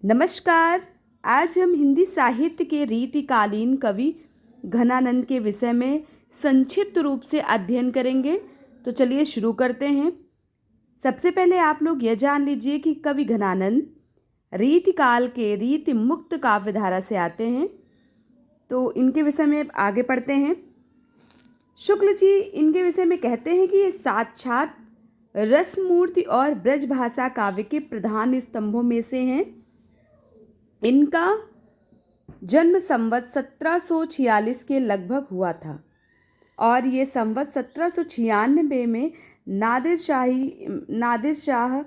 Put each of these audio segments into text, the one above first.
नमस्कार। आज हम हिंदी साहित्य के रीतिकालीन कवि घनानंद के विषय में संक्षिप्त रूप से अध्ययन करेंगे। तो चलिए शुरू करते हैं। सबसे पहले आप लोग यह जान लीजिए कि कवि घनानंद रीतिकाल के रीति मुक्त काव्यधारा से आते हैं। तो इनके विषय में आगे पढ़ते हैं। शुक्ल जी इनके विषय में कहते हैं कि ये साक्षात रसमूर्ति और ब्रजभाषा काव्य के प्रधान स्तंभों में से हैं। इनका जन्म संवत 1746 के लगभग हुआ था और ये संवत 1796 में नादिर शाह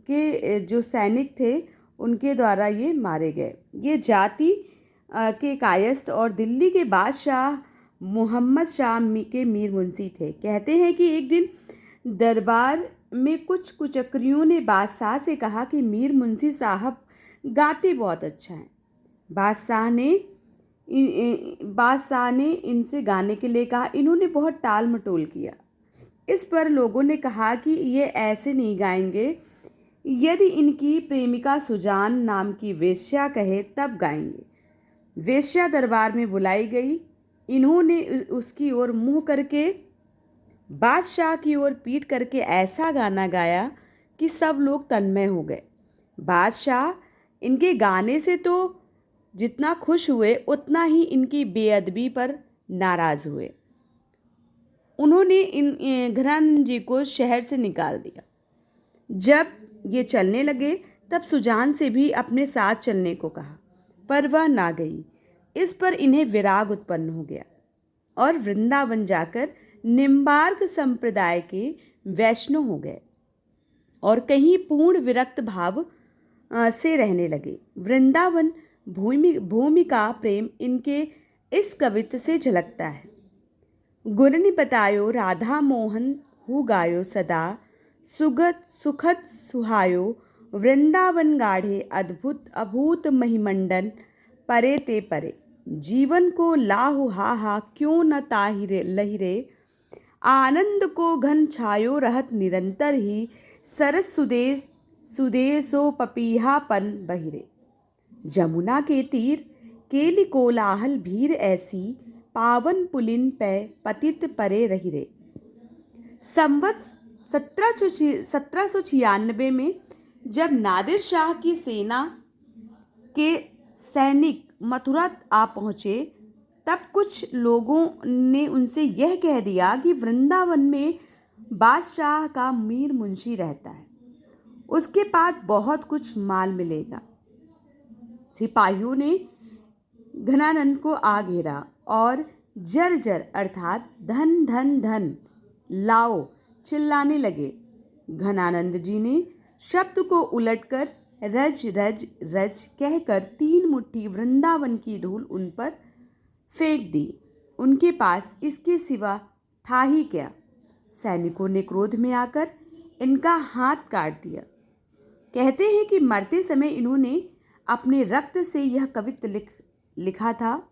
के जो सैनिक थे उनके द्वारा ये मारे गए। ये जाति के कायस्थ और दिल्ली के बादशाह मोहम्मद शाह के मीर मुंशी थे। कहते हैं कि एक दिन दरबार में कुछ कुचक्रियों ने बादशाह से कहा कि मीर मुंशी साहब गाते बहुत अच्छा हैं। बादशाह ने इनसे गाने के लिए कहा। इन्होंने बहुत टाल मटोल किया। इस पर लोगों ने कहा कि ये ऐसे नहीं गाएंगे, यदि इनकी प्रेमिका सुजान नाम की वेश्या कहे तब गाएंगे। वेश्या दरबार में बुलाई गई। इन्होंने उसकी ओर मुँह करके बादशाह की ओर पीट करके ऐसा गाना गाया कि सब लोग तन्मय हो गए। बादशाह इनके गाने से तो जितना खुश हुए उतना ही इनकी बेअदबी पर नाराज़ हुए। उन्होंने घनानंद जी को शहर से निकाल दिया। जब ये चलने लगे तब सुजान से भी अपने साथ चलने को कहा, पर वह ना गई। इस पर इन्हें विराग उत्पन्न हो गया और वृंदावन जाकर निम्बार्क संप्रदाय के वैष्णव हो गए और कहीं पूर्ण विरक्त भाव से रहने लगे। वृंदावन भूमि का प्रेम इनके इस कवित्व से झलकता है। गुरनि बतायो राधा मोहन हु गायो सदा, सुखद सुहायो वृंदावन गाढ़े अद्भुत अभूत महिमंडन परे ते परे। जीवन को लाहु हा हा क्यों न ताहिरे लहिरे, आनंद को घन छायो रहत निरंतर ही, सरस सुदेशो पपीहापन बहिरे। जमुना के तीर केली कोलाहल भीर ऐसी, पावन पुलिन पै पतित परे रहिरे। संवत 1796 में जब नादिर शाह की सेना के सैनिक मथुरा आ पहुँचे तब कुछ लोगों ने उनसे यह कह दिया कि वृंदावन में बादशाह का मीर मुंशी रहता है, उसके पास बहुत कुछ माल मिलेगा। सिपाहियों ने घनानंद को आ घेरा और जर अर्थात धन धन धन लाओ चिल्लाने लगे। घनानंद जी ने शब्द को उलटकर रज रज रज कहकर 3 मुट्ठी वृंदावन की धूल उन पर फेंक दी। उनके पास इसके सिवा था ही क्या। सैनिकों ने क्रोध में आकर इनका हाथ काट दिया। कहते हैं कि मरते समय इन्होंने अपने रक्त से यह कवित्व लिखा था।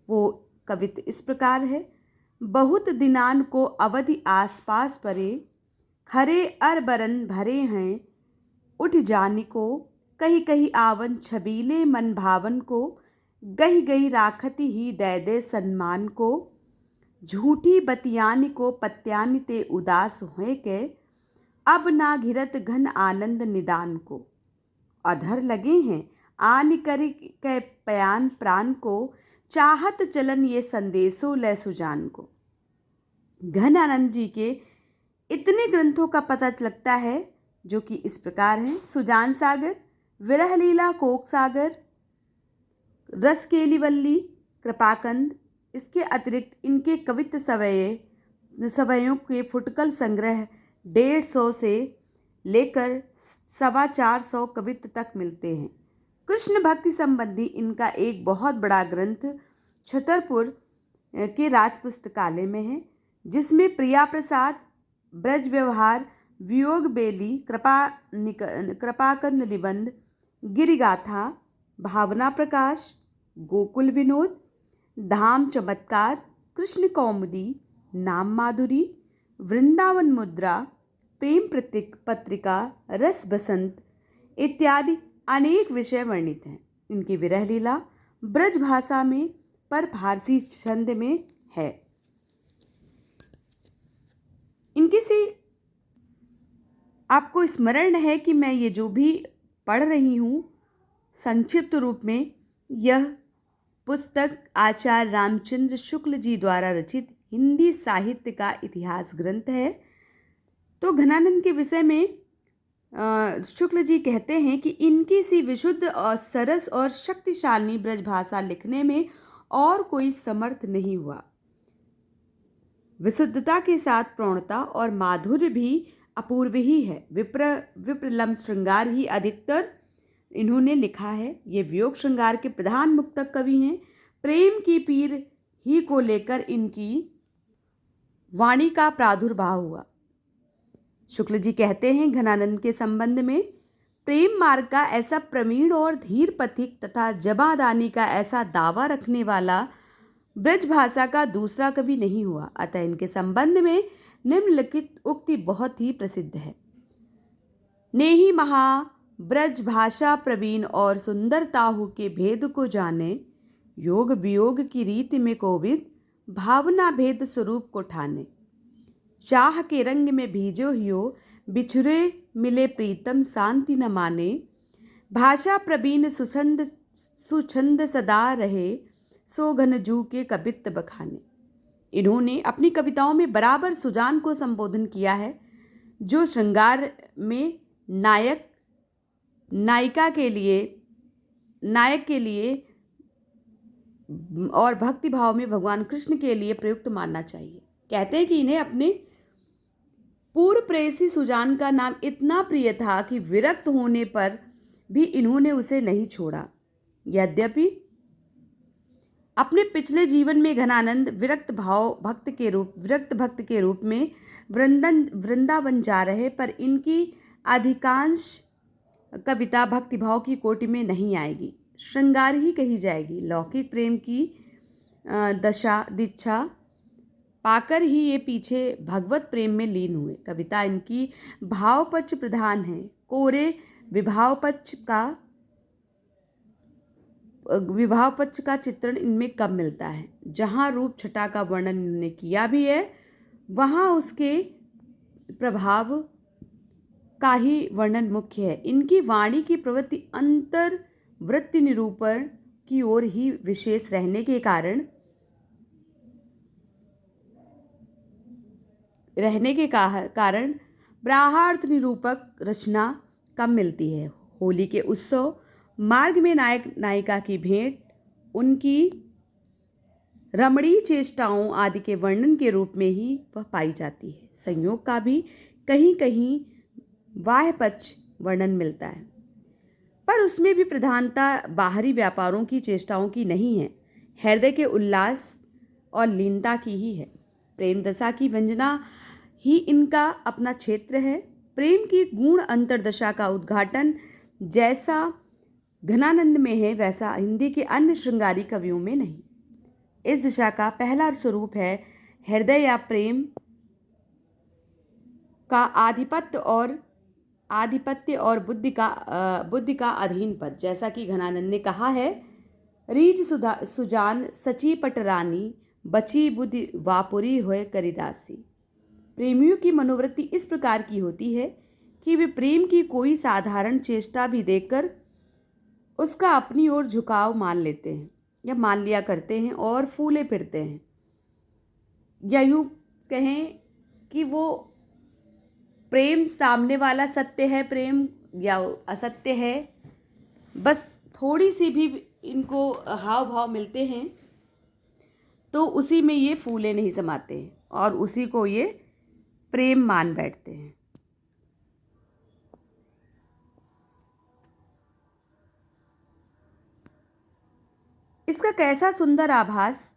वो कवित्व इस प्रकार है। बहुत दिनान को अवधि आसपास परे, खरे अरबरन भरे हैं उठ जानी को, कही कही आवन छबीले मन भावन को, गही गही राखती ही दे दे सम्मान को, झूठी बतियानी को पत्यानी ते उदास हुए के, अब ना घिरत घन आनंद निदान को, अधर लगे हैं आन करी के पयान प्राण को, चाहत चलन ये संदेशो ले सुजान को। घनानंद जी के इतने ग्रंथों का पता लगता है जो कि इस प्रकार हैं। सुजान सागर, विरह लीला कोक सागर, रस केलीवल्ली, कृपाकंद। इसके अतिरिक्त इनके कवित्व सवयों के फुटकल संग्रह 150 से लेकर 425 कवित्व तक मिलते हैं। कृष्ण भक्ति संबंधी इनका एक बहुत बड़ा ग्रंथ छतरपुर के राज पुस्तकालय में है, जिसमें प्रिया प्रसाद, ब्रज व्यवहार, वियोग बेली, कृपाकंद निबंध, गिरिगाथा, भावना प्रकाश, गोकुल विनोद, धाम चमत्कार, कृष्ण कौमुदी, नाम माधुरी, वृंदावन मुद्रा, प्रेम पत्रिका, रस बसंत इत्यादि अनेक विषय वर्णित हैं। इनकी विरह लीला ब्रज भाषा में पर फारसी छंद में है। इनकी सी आपको स्मरण है कि मैं ये जो भी पढ़ रही हूँ संक्षिप्त रूप में, यह पुस्तक आचार्य रामचंद्र शुक्ल जी द्वारा रचित हिंदी साहित्य का इतिहास ग्रंथ है। तो घनानंद के विषय में शुक्ल जी कहते हैं कि इनकी सी विशुद्ध और सरस और शक्तिशाली ब्रज भाषा लिखने में और कोई समर्थ नहीं हुआ। विशुद्धता के साथ प्रौढ़ता और माधुर्य भी अपूर्व ही है। विप्रलंब श्रृंगार ही अधिकतर इन्होंने लिखा है। ये वियोग श्रृंगार के प्रधान मुक्तक कवि हैं। प्रेम की पीर ही को लेकर इनकी वाणी का प्रादुर्भाव हुआ। शुक्ल जी कहते हैं घनानंद के संबंध में, प्रेम मार्ग का ऐसा प्रवीण और धीर पथिक तथा जबादानी का ऐसा दावा रखने वाला ब्रज भाषा का दूसरा कवि नहीं हुआ। अतः इनके संबंध में निम्नलिखित उक्ति बहुत ही प्रसिद्ध है। नेहि महा ब्रज भाषा प्रवीण और सुंदरताहु के भेद को जाने, योग वियोग की रीति में कोविद भावना भेद स्वरूप को ठाने। चाह के रंग में भीजो हियो बिछुरे मिले प्रीतम शांति न माने। भाषा प्रवीण सुछंद सदा रहे, सो घन जू के कवित्त बखाने। इन्होंने अपनी कविताओं में बराबर सुजान को संबोधन किया है, जो श्रृंगार में नायक के लिए और भक्ति भाव में भगवान कृष्ण के लिए प्रयुक्त मानना चाहिए। कहते हैं कि इन्हें अपने पूर्व प्रेयसी सुजान का नाम इतना प्रिय था कि विरक्त होने पर भी इन्होंने उसे नहीं छोड़ा। यद्यपि अपने पिछले जीवन में घनानंद विरक्त भक्त के रूप में वृंदावन जा रहे, पर इनकी अधिकांश कविता भक्तिभाव की कोटि में नहीं आएगी, श्रृंगार ही कही जाएगी। लौकिक प्रेम की दीक्षा पाकर ही ये पीछे भगवत प्रेम में लीन हुए। कविता इनकी भावपक्ष प्रधान है। कोरे विभावपक्ष का चित्रण इनमें कम मिलता है। जहाँ रूप छटा का वर्णन इन्होंने किया भी है, वहाँ उसके प्रभाव का ही वर्णन मुख्य है। इनकी वाणी की प्रवृत्ति अंतर्वृत्ति निरूपण की ओर ही विशेष रहने के कारण ब्राहार्थ निरूपक रचना कम मिलती है। होली के उत्सव मार्ग में नायक नायिका की भेंट, उनकी रमणीय चेष्टाओं आदि के वर्णन के रूप में ही वह पाई जाती है। संयोग का भी कहीं कहीं बाह्य पक्ष वर्णन मिलता है, पर उसमें भी प्रधानता बाहरी व्यापारों की चेष्टाओं की नहीं है, हृदय के उल्लास और लीनता की ही है। प्रेम दशा की व्यंजना ही इनका अपना क्षेत्र है। प्रेम की गूढ़ अंतर्दशा का उद्घाटन जैसा घनानंद में है, वैसा हिंदी के अन्य श्रृंगारी कवियों में नहीं। इस दिशा का पहला स्वरूप है हृदय या प्रेम का आधिपत्य और बुद्धि का अधीन पद। जैसा कि घनानंद ने कहा है, रीज सुजान सची पटरानी, बची बुद्धि वापुरी होए करिदासी। प्रेमियों की मनोवृत्ति इस प्रकार की होती है कि वे प्रेम की कोई साधारण चेष्टा भी देखकर उसका अपनी ओर झुकाव मान लेते हैं या मान लिया करते हैं और फूले फिरते हैं, या यूँ कहें कि वो प्रेम सामने वाला सत्य है प्रेम या असत्य है, बस थोड़ी सी भी इनको हाव भाव मिलते हैं तो उसी में ये फूले नहीं समाते हैं और उसी को ये प्रेम मान बैठते हैं। इसका कैसा सुंदर आभास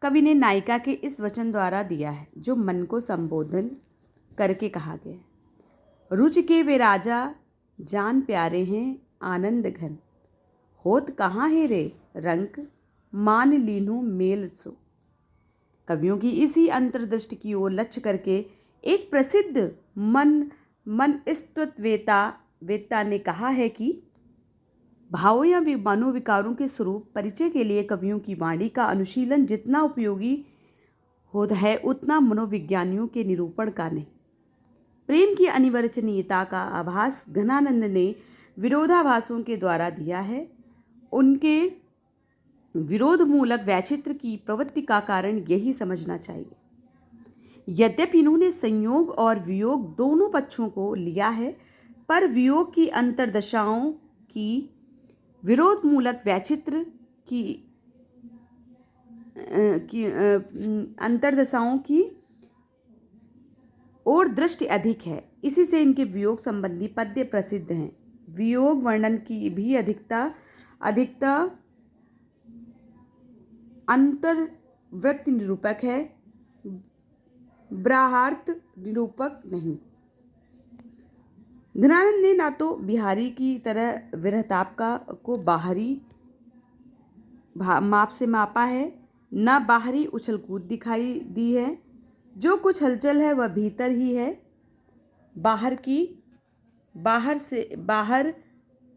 कवि ने नायिका के इस वचन द्वारा दिया है, जो मन को संबोधन करके कहा गया है। रुच के वे राजा जान प्यारे हैं आनंद घन, होत कहाँ है रे रंक मान लीनू मेल सो। कवियों की इसी अंतर्दृष्टि की ओर लक्ष्य करके एक प्रसिद्ध मन स्तुत्वेता ने कहा है कि भावों या मनोविकारों के स्वरूप परिचय के लिए कवियों की वाणी का अनुशीलन जितना उपयोगी होता है उतना मनोविज्ञानियों के निरूपण का नहीं। प्रेम की अनिर्वचनीयता का आभास घनानंद ने विरोधाभासों के द्वारा दिया है। उनके विरोधमूलक वैचित्र की प्रवृत्ति का कारण यही समझना चाहिए। यद्यपि इन्होंने संयोग और वियोग दोनों पक्षों को लिया है, पर वियोग की अंतर्दशाओं की विरोधमूलक वैचित्र की अंतर्दशाओं की और दृष्टि अधिक है। इसी से इनके वियोग संबंधी पद्य प्रसिद्ध हैं। वियोग वर्णन की भी अधिकता अंतर्वृत्ति निरूपक है, ब्राहार्थ निरूपक नहीं। घनानंद ने ना तो बिहारी की तरह विरहताप को बाहरी माप से मापा है, ना बाहरी उछलकूद दिखाई दी है। जो कुछ हलचल है वह भीतर ही है, बाहर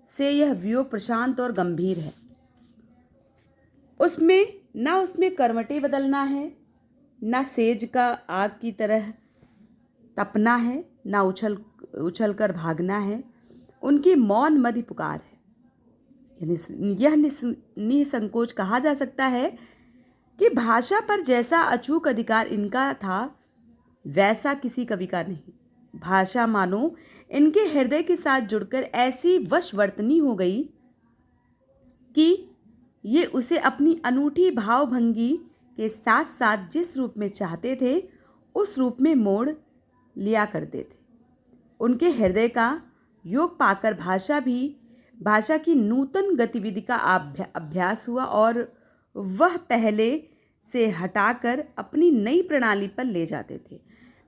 से यह वियोग प्रशांत और गंभीर है। उसमें करवटें बदलना है, ना सेज का आग की तरह तपना है, ना उछल कर भागना है। उनकी मौन मधि पुकार है। यह निसंकोच कहा जा सकता है कि भाषा पर जैसा अचूक अधिकार इनका था वैसा किसी कवि का नहीं। भाषा मानो इनके हृदय के साथ जुड़कर ऐसी वशवर्तनी हो गई कि ये उसे अपनी अनूठी भावभंगी के साथ साथ जिस रूप में चाहते थे उस रूप में मोड़ लिया करते थे। उनके हृदय का योग पाकर भाषा की नूतन गतिविधि का अभ्यास हुआ और वह पहले से हटाकर अपनी नई प्रणाली पर ले जाते थे।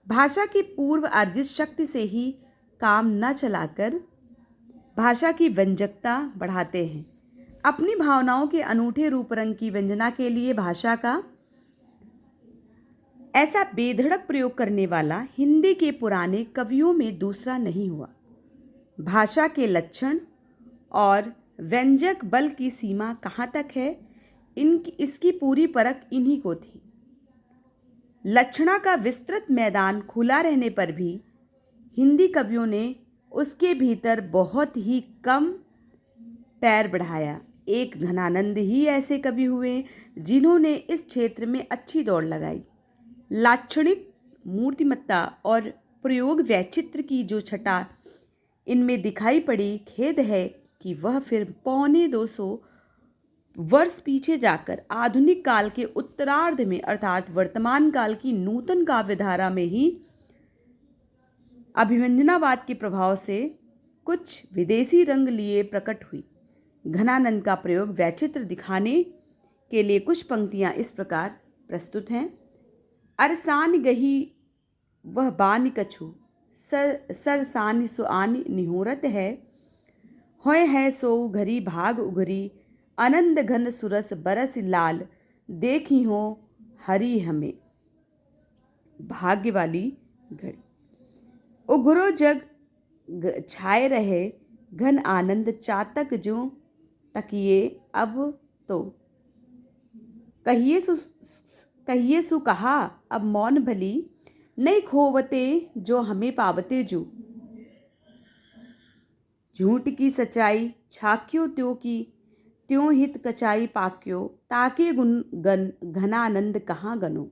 भाषा की पूर्व अर्जित शक्ति से ही काम न चलाकर भाषा की व्यंजकता बढ़ाते हैं। अपनी भावनाओं के अनूठे रूप रंग की व्यंजना के लिए भाषा का ऐसा बेधड़क प्रयोग करने वाला हिंदी के पुराने कवियों में दूसरा नहीं हुआ। भाषा के लक्षण और व्यंजक बल की सीमा कहाँ तक है, इसकी पूरी परख इन्हीं को थी। लक्षणा का विस्तृत मैदान खुला रहने पर भी हिंदी कवियों ने उसके भीतर बहुत ही कम पैर बढ़ाया। एक घनानंद ही ऐसे कवि हुए जिन्होंने इस क्षेत्र में अच्छी दौड़ लगाई। लाक्षणिक मूर्तिमत्ता और प्रयोग वैचित्र की जो छटा इनमें दिखाई पड़ी, खेद है कि वह फिर 250 वर्ष पीछे जाकर आधुनिक काल के उत्तरार्ध में अर्थात वर्तमान काल की नूतन काव्यधारा में ही अभिव्यंजनावाद के प्रभाव से कुछ विदेशी रंग लिए प्रकट हुई। घनानंद का प्रयोग वैचित्र दिखाने के लिए कुछ पंक्तियां इस प्रकार प्रस्तुत हैं। अरसान गही वह बानी कछु, सरसानी सुआनी निहोरत है, होय है सो घरी भाग उघरी, आनंद घन सुरस बरस लाल, देखी हो हरी हमें। भाग्य वाली घड़ी उघरो जग छाए रहे, घन आनंद चातक जो तकिए अब तो, कहिए सु कहा अब मौन भली, नहीं खोवते जो हमें पावते जो, झूठ की सच्चाई छाक्यो त्यों हित कचाई पाक्यो, ताके घनानंद कहाँ गनो,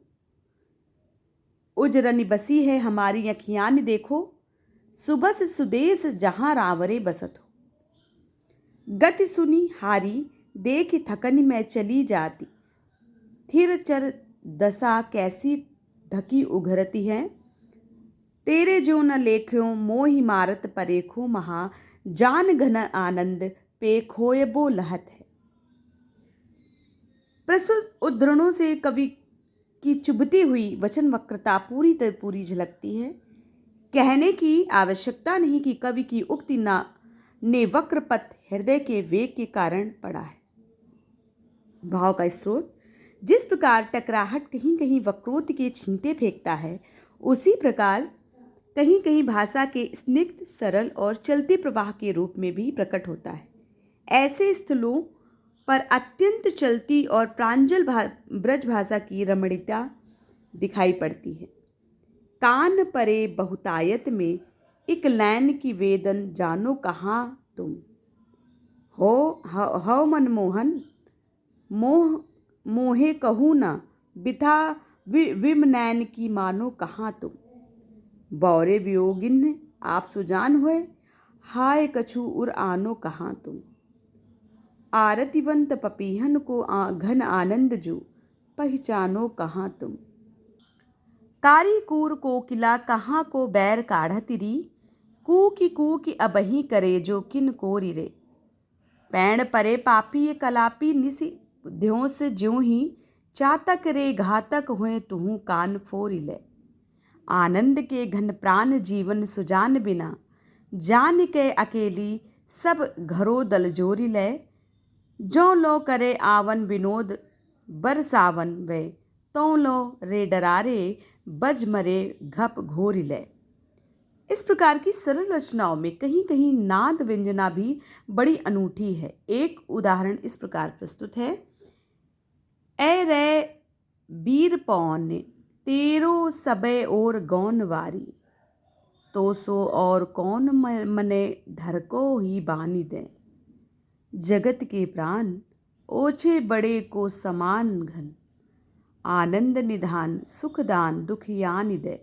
उजरन बसी है हमारी अखियान देखो, सुबस सुदेश जहाँ रावरे बसत हो, गति सुनी हारी देख थकन में चली जाती, थिर चर दशा कैसी ढकी उघरती है, तेरे जो न लेख्यो मोहि मारत परेखो महा, जान घन आनंद पे खोयबो लहत है। प्रस्तुत उद्धरणों से कवि की चुभती हुई वचन वक्रता पूरी झलकती है। कहने की आवश्यकता नहीं कि कवि की उक्ति ने वक्रपथ हृदय के वेग के कारण पड़ा है। भाव का स्रोत जिस प्रकार टकराहट कहीं कहीं वक्रोक्ति के छींटे फेंकता है, उसी प्रकार कहीं कहीं भाषा के स्निग्ध सरल और चलते प्रवाह के रूप में भी प्रकट होता है। ऐसे स्थलों पर अत्यंत चलती और प्रांजल ब्रज भाषा की रमणीयता दिखाई पड़ती है। कान परे बहुतायत में एक लैन की वेदन जानो कहाँ तुम हो मनमोहन मोह मोहे कहूँ न बिथा विम नैन की मानो कहाँ तुम बौरे वियोगिन आप सुजान होए हाय कछु उर आनो कहाँ तुम आरतिवंत पपीहन को घन आनंद जो पहचानो कहाँ तुम कारी कूर कोकिला कहाँ को बैर काढ़तिरी कू की अबही करे जो किन कोरी रे पैण परे पापी ये कलापी निसी ध्यों से ज्यों ही चातक रे घातक हुए तुहू कान फोरी ले आनंद के घन प्राण जीवन सुजान बिना जान के अकेली सब घरों दल जोरी ले जो लो करे आवन विनोद बरसावन वे तो लो रे डरारे बज मरे घप घोरी ले। इस प्रकार की सरल रचनाओं में कहीं कहीं नाद व्यंजना भी बड़ी अनूठी है। एक उदाहरण इस प्रकार प्रस्तुत है। ए रे बीर पौन तेरो सबे और गौन वारी तो सो और कौन मने धर को ही बानी दे जगत के प्राण ओछे बड़े को समान घन आनंद निधान सुखदान दुखियानि दे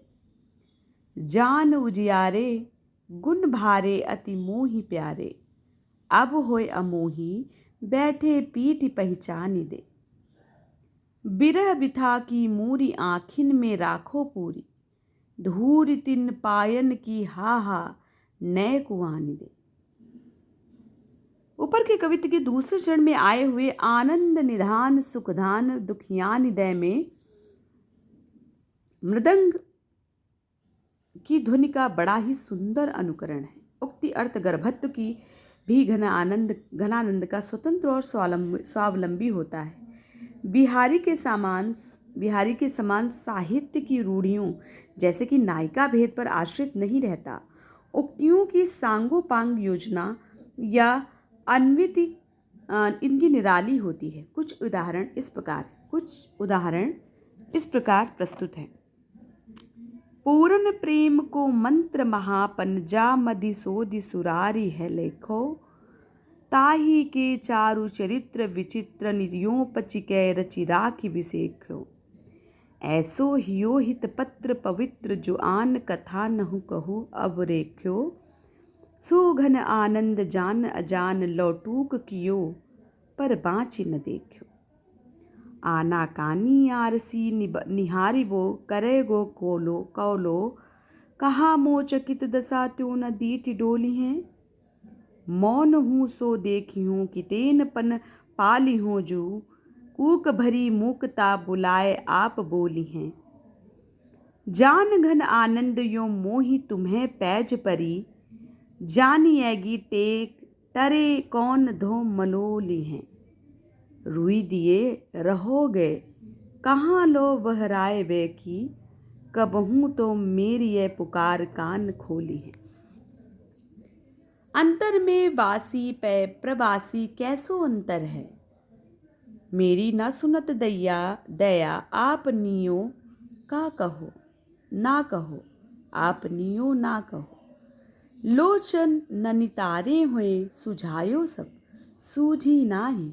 जान उजियारे गुण भारे अति मोहि प्यारे अब होए अमोही बैठे पीठ पहचानी दे बिरह बिथा की मूरी आँखिन में राखो पूरी धूर तिन पायन की हा नय कुआनी दे। ऊपर के कविता के दूसरे चरण में आए हुए आनंद निधान सुखदान दुखियानि दे में मृदंग की ध्वनि का बड़ा ही सुंदर अनुकरण है। उक्ति अर्थ गर्भत्व की भी घनानंद का स्वतंत्र और स्वावलंबी होता है। बिहारी के समान साहित्य की रूढ़ियों जैसे कि नायिका भेद पर आश्रित नहीं रहता। उक्तियों की सांगोपांग योजना या अन्विति इनकी निराली होती है। कुछ उदाहरण इस प्रकार प्रस्तुत हैं। पूर्ण प्रेम को मंत्र महापन जा मदि सोदि सुरारी है लेखो ताही के चारु चरित्र विचित्र निर्योपचिकै रचि राखि विसेख्यो ऐसो हियो हित पत्र पवित्र जो आन कथा नहु कहु अब रेख्यो सो घन आनंद जान अजान लौटूक कियो पर बाँचि न देखियो आना कानी आरसी निहारिबो करे गो कौलो कहा मोचकित दशा त्यों न दीठ डोली हैं मौन हूँ सो देखी हूँ कि तेन पन पाली हूँ जो कूक भरी मूकता बुलाए आप बोली हैं जान घन आनंद यो मोहि तुम्हें पैज परी जानिएगी टेक टरे कौन धो मलोली हैं रुई दिए रहोगे कहाँ लो बहराए वे की कबहूँ तो मेरी ये पुकार कान खोली है अंतर में वासी पे प्रवासी कैसो अंतर है मेरी न सुनत दया आप नियो का कहो ना कहो आप नियो ना कहो लोचन ननितारे हुए सुझायो सब सूझी नाही